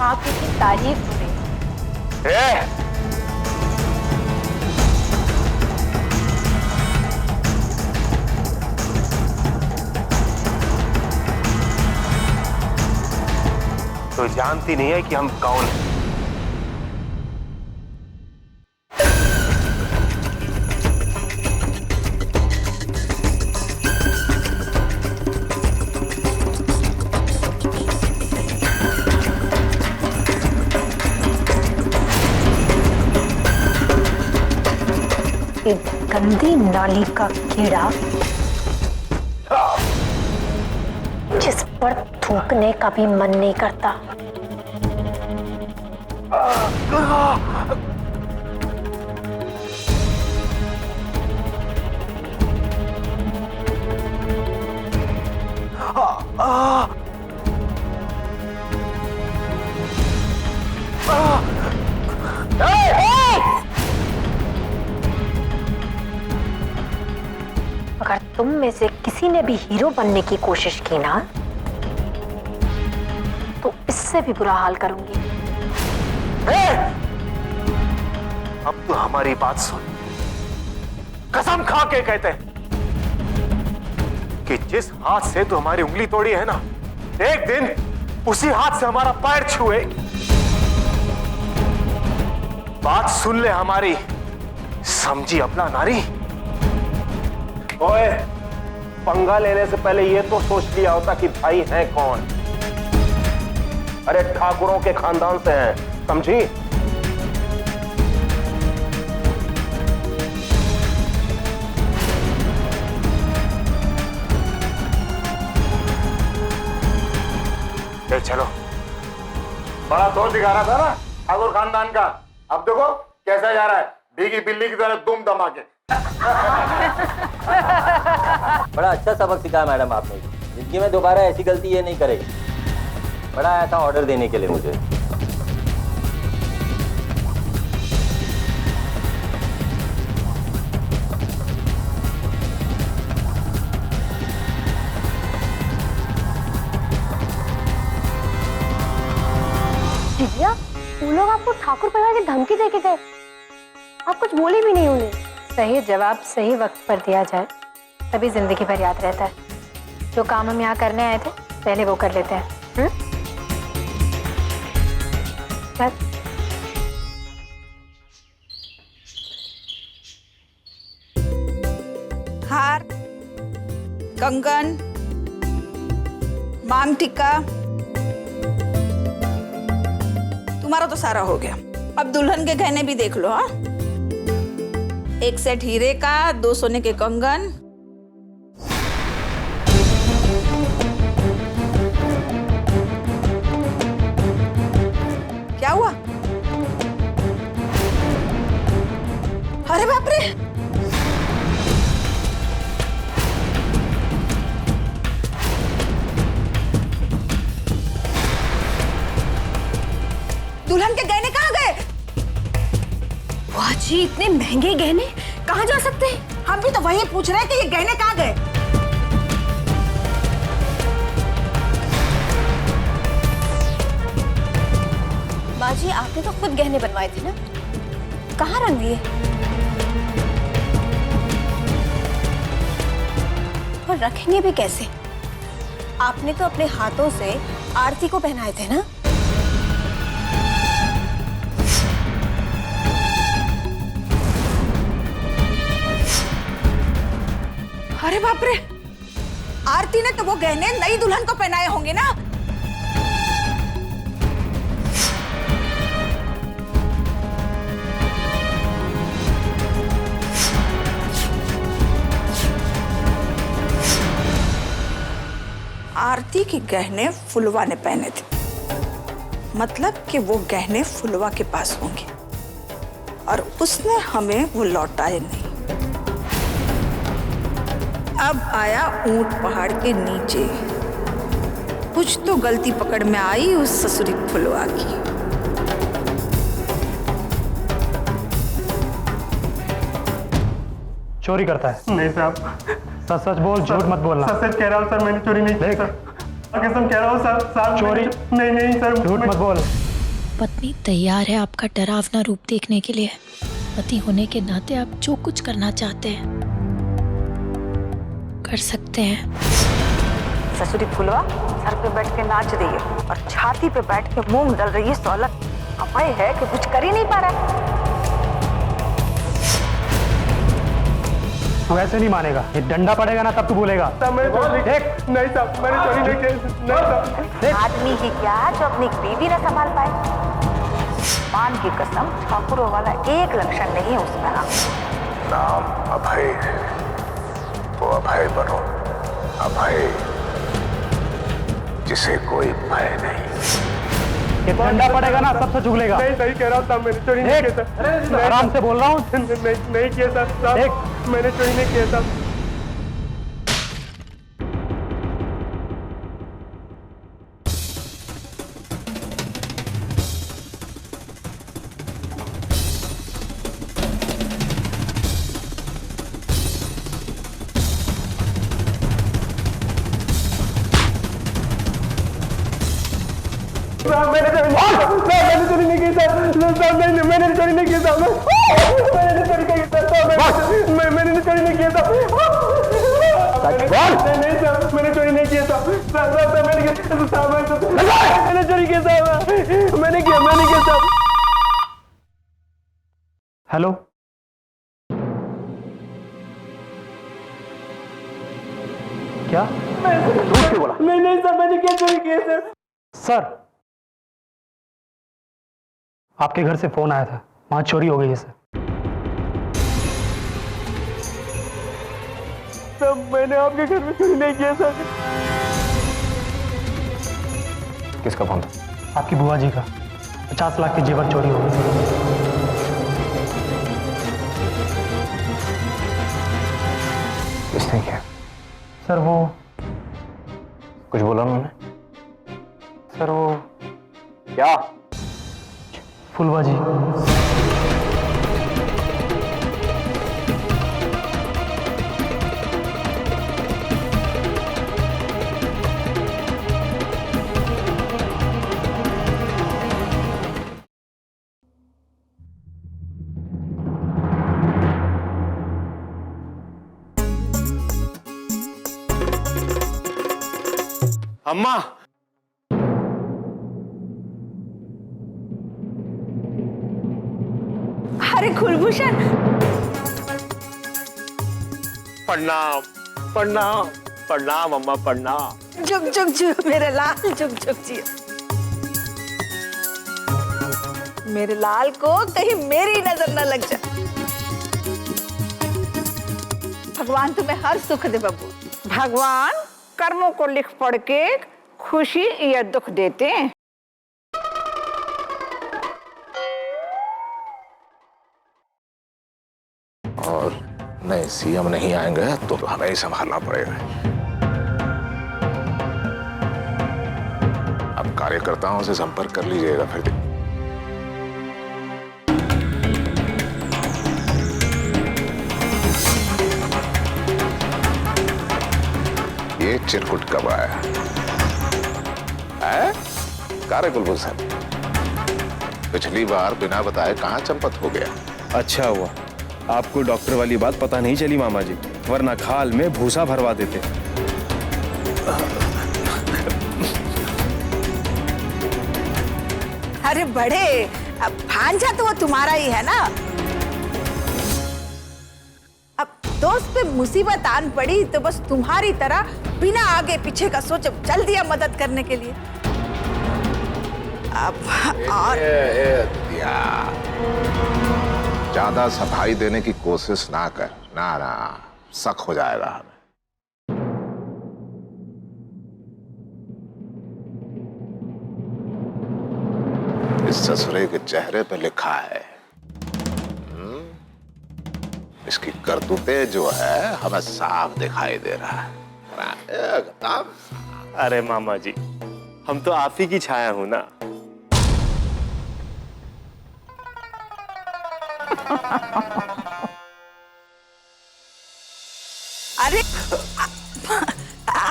आप इसकी तारीफ सुने। तो जानती नहीं है कि हम कौन हैं। एक गंदी नाली का कीड़ा जिस पर थूकने का भी मन नहीं करता। अगर तुम में से किसी ने भी हीरो बनने की कोशिश की ना, तो इससे भी बुरा हाल करूंगी। अब तो हमारी बात सुन। कसम खा के कहते हैं कि जिस हाथ से तू हमारी उंगली तोड़ी है ना, एक दिन उसी हाथ से हमारा पैर छुए। बात सुन ले हमारी, समझी अपना नारी। ओए, पंगा लेने से पहले ये तो सोच लिया होता कि भाई है कौन। अरे ठाकुरों के खानदान से हैं, समझी? चलो, बड़ा जोर दिखा रहा था ना ठाकुर खानदान का। अब देखो कैसा जा रहा है, भीगी बिल्ली की तरह दुम दमा के। बड़ा अच्छा सबक सिखाया मैडम आपने। जिंदगी में दोबारा ऐसी गलती ये नहीं करेगी। बड़ा आया था ऑर्डर देने के लिए मुझे। दिव्या, वो लोग आपको ठाकुर परिवार की धमकी देके गए, आप कुछ बोले भी नहीं उन्हें। सही जवाब सही वक्त पर दिया जाए तभी जिंदगी भर याद रहता है। जो काम हम यहाँ करने आए थे पहले वो कर लेते हैं। बस। हार, कंगन, मांग टिक्का, तुम्हारा तो सारा हो गया। अब दुल्हन के गहने भी देख लो। हाँ, एक सेट हीरे का, 2 सोने के कंगन। क्या हुआ? अरे बाप रे, दुल्हन के गहने कहाँ गए? वाह जी, इतने महंगे गहने कहाँ जा सकते हैं? हम भी तो वही पूछ रहे हैं कि ये गहने कहाँ गए। माँ जी, आपने तो खुद गहने बनवाए थे ना, कहाँ रख दिए? और रखेंगे भी कैसे? आपने तो अपने हाथों से आरती को पहनाए थे ना। अरे बाप रे, आरती ने तो वो गहने नई दुल्हन को पहनाए होंगे ना। आरती के गहने फुलवा ने पहने थे, मतलब कि वो गहने फुलवा के पास होंगे और उसने हमें वो लौटाए नहीं। अब आया ऊंट पहाड़ के नीचे। कुछ तो गलती पकड़ में आई उस ससुरी फुलवा की। चोरी करता है? नहीं साहब, सच सच बोल, झूठ मत बोलना। सच सच कह रहा हूँ सर, मैंने चोरी नहीं की देख, सर। कसम कह रहा हूँ सर, साहब चोरी नहीं सर, झूठ मत बोल। पत्नी तैयार है आपका डरावना रूप देखने के लिए। पति होने के नाते आप जो कुछ करना चाहते हैं कर सकते हैं। ससुरी फुलवा सर पे बैठ के नाच रही है और छाती पे बैठ के मूंग डल रही है सौलत। अभय है कि कुछ कर ही नहीं पा रहा। तू ऐसे नहीं मानेगा, ये डंडा पड़ेगा ना तब तू बोलेगा। देख नहीं साहब, मैंने चोरी नहीं की। आदमी ही क्या जो अपनी बीवी न संभाल पाए। मान की कसम, ठाकुरों वाला एक लक्षण नहीं है उसमें। नाम अभय, तो अभय बनो। अभय जिसे कोई भय नहीं। ये डंडा पड़ेगा ना तब तो चुगलेगा। नहीं सही कह रहा हूँ साहब, मैंने चोरी नहीं किया सर। आराम से बोल रहा हूँ। नहीं किया सर, साहब मैंने चोरी नहीं किया साहब। मैंने चोरी नहीं की सर, मैंने चोरी नहीं की सर, मैंने चोरी नहीं की सर, मैंने चोरी नहीं किया सर, नहीं सर, मैंने चोरी नहीं किया सर, मैंने चोरी किया सर, मैंने किया सर। हेलो, क्या झूठ क्यों बोला? नहीं सर, मैंने क्या चोरी किया सर। सर आपके घर से फोन आया था, वहां चोरी हो गई है सर। तब मैंने आपके घर में चोरी नहीं किया सर। किसका फोन था? आपकी बुआ जी का। 50 लाख के जेवर चोरी हो गए। किसने किया? सर वो कुछ बोला उन्होंने? सर वो क्या? फुलवा जी। अम्मा, अरे कुलभूषण, प्रणाम प्रणाम प्रणाम अम्मा, प्रणाम। जुग जुग जुग मेरे लाल, जुग जुग जी। मेरे लाल को कहीं मेरी नजर न लग जाए। भगवान तुम्हें हर सुख दे बाबू। भगवान कर्मों को लिख पढ़ के खुशी या दुख देते हैं। और नहीं, सीएम नहीं आएंगे तो हमें ही संभालना पड़ेगा। अब कार्यकर्ताओं से संपर्क कर लीजिएगा फिर। ये चिरकुट कब आया? कार्य कुलभूषण, पिछली बार बिना बताए कहां चंपत हो गया? अच्छा हुआ आपको डॉक्टर वाली बात पता नहीं चली मामा जी, वरना खाल में भूसा भरवा देते। अरे बड़े, अब भांजा तो वो तुम्हारा ही है ना। अब दोस्त पे मुसीबत आन पड़ी तो बस तुम्हारी तरह बिना आगे पीछे का सोचे चल दिया मदद करने के लिए। अब और ज्यादा सफाई देने की कोशिश ना कर, ना शक हो जाएगा हमें। इस ससुरे के चेहरे पे लिखा है। इसकी करतूतें जो है हमें साफ दिखाई दे रहा है। एकदम। अरे मामा जी, हम तो आप ही की छाया हूं ना। अरे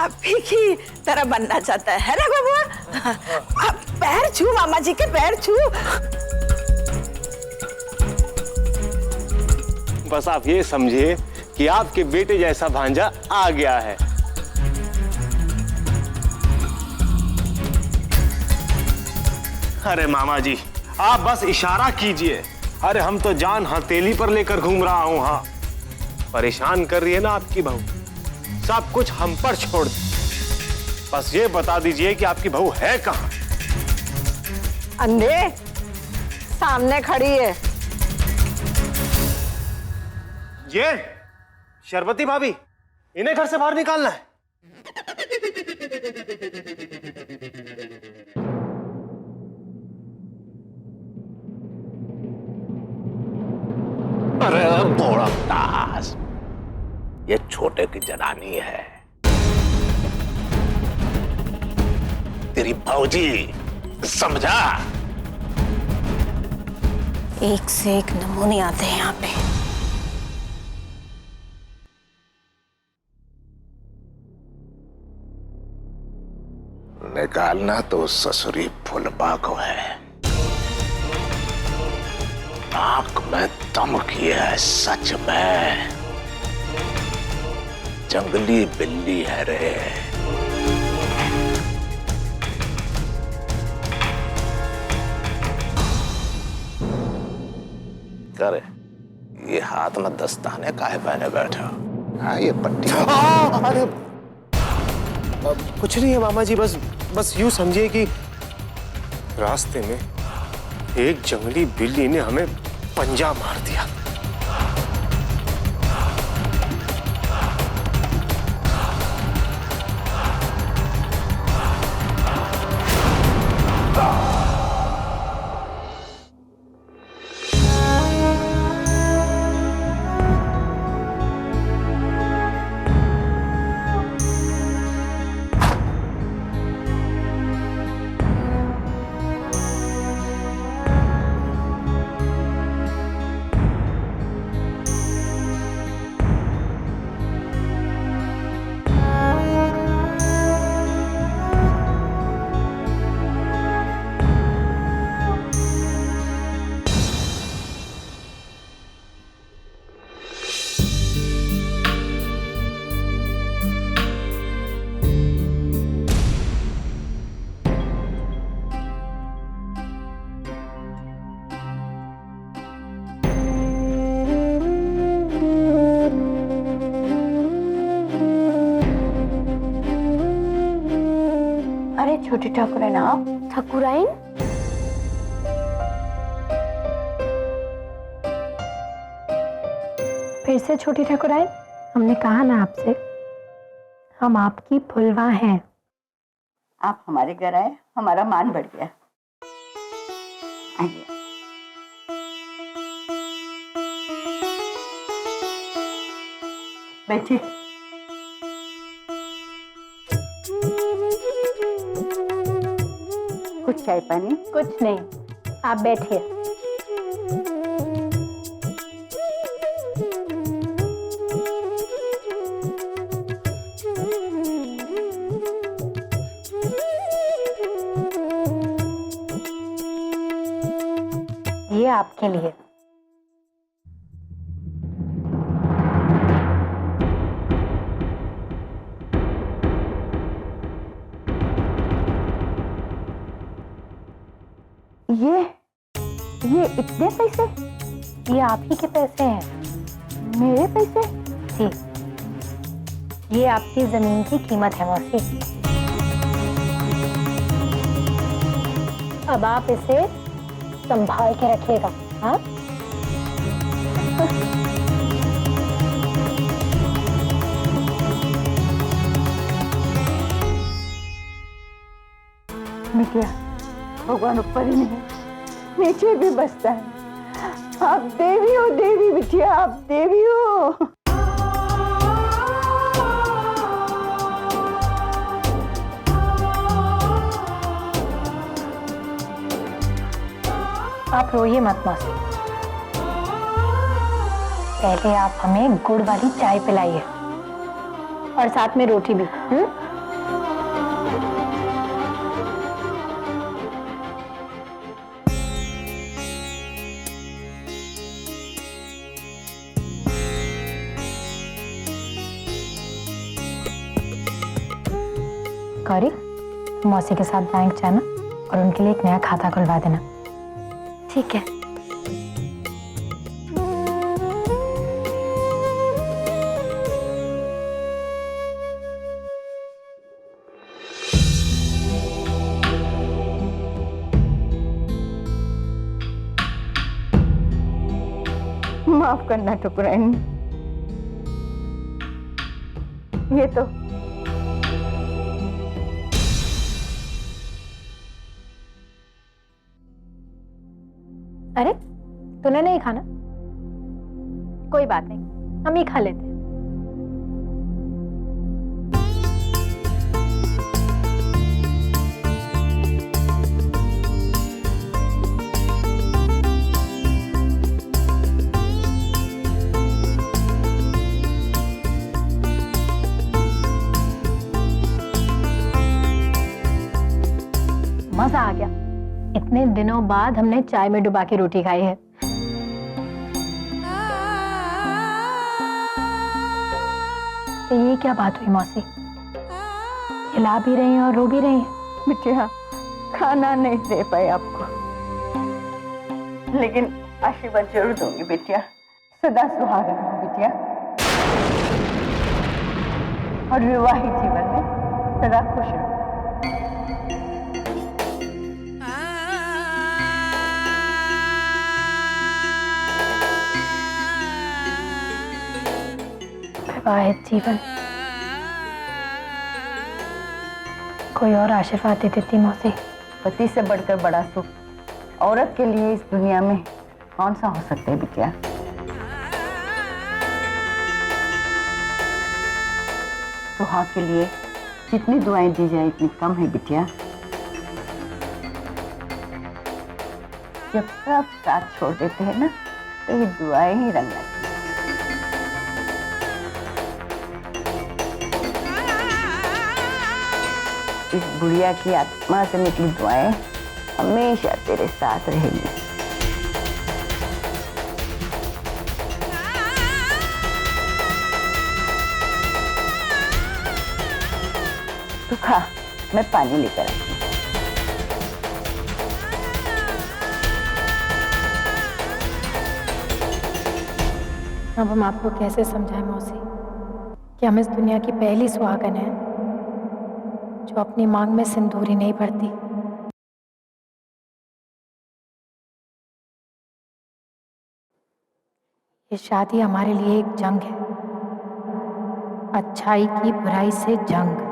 आप ही की तरह बनना चाहता है ना बबुआ? आप पैर छू, मामा जी के पैर छू। बस आप ये समझिए कि आपके बेटे जैसा भांजा आ गया है। अरे मामा जी, आप बस इशारा कीजिए। अरे हम तो जान हथेली पर लेकर घूम रहा हूं। हाँ, परेशान कर रही है ना आपकी बहू, सब कुछ हम पर छोड़ दे। बस ये बता दीजिए कि आपकी बहू है कहाँ? अंधे सामने खड़ी है। ये शरबती भाभी, इन्हें घर से बाहर निकालना है। अरे भोड़कदास, ये छोटे की जनानी है, तेरी भौजी, समझा? एक से एक नमूने आते हैं यहाँ पे। निकालना तो ससुरी फुलबा को है, नाक में दम किया है सच में, जंगली बिल्ली है रे। करे ये हाथ में दस्ताने काहे पहने बैठे हो? हाँ, ये पट्टी। अरे कुछ नहीं है मामा जी, बस यूं समझिए कि रास्ते में एक जंगली बिल्ली ने हमें पंजा मार दिया। छोटी ठाकुराइन, आप ठाकुराइन? फिर से छोटी ठाकुराइन, हमने कहा ना आपसे, हम आपकी फुलवा हैं। आप हमारे घर आए, हमारा मान बढ़ गया। आइए। बैठिए। कुछ चाय पानी? कुछ नहीं, आप बैठिए। ये आपके लिए। ये इतने पैसे? ये आप ही के पैसे हैं। मेरे पैसे? जी, ये आपकी जमीन की कीमत है मौसी। अब आप इसे संभाल के रखिएगा। हाँ, मिटिया, भगवान ऊपर ही नहीं, नीचे भी बसता है। आप देवी हो देवी बिटिया, आप देवी हो। आप रोइए मत मौसी, पहले आप हमें गुड़ वाली चाय पिलाइए और साथ में रोटी भी। गौरी, मौसी के साथ बैंक जाना और उनके लिए एक नया खाता खुलवा देना। ठीक है। माफ करना ठकुराइन, ये तो अरे तूने नहीं खाना? कोई बात नहीं, हम ही खा लेते हैं। मजा आ गया। इतने दिनों बाद हमने चाय में डुबा के रोटी खाई है। तो ये क्या बात हुई मौसी? खिला भी रही हैं और रो भी रही हैं। बिटिया खाना नहीं दे पाए आपको, लेकिन आशीर्वाद जरूर दूंगी बिटिया। सदा सुहागन हो बिटिया, और विवाहित जीवन में सदा खुश रहो। विवाहित जीवन, कोई और आशीर्वाद दे देती मौसी। पति से बढ़कर बड़ा सुख औरत के लिए इस दुनिया में कौन सा हो सकता है बिटिया? सुहाग के लिए जितनी दुआएं दी जाए इतनी कम है बिटिया। जब सब साथ छोड़ देते हैं ना, तो ये दुआएं ही रंग लगती हैं। इस बुढ़िया की आत्मा से निकली दुआएं हमेशा तेरे साथ रहेगी। तू खा, मैं पानी लेकर आती हूँ। अब हम आपको कैसे समझाएं मौसी कि हम इस दुनिया की पहली सुहागन हैं जो अपनी मांग में सिंदूरी नहीं भरती। ये शादी हमारे लिए एक जंग है, अच्छाई की बुराई से जंग।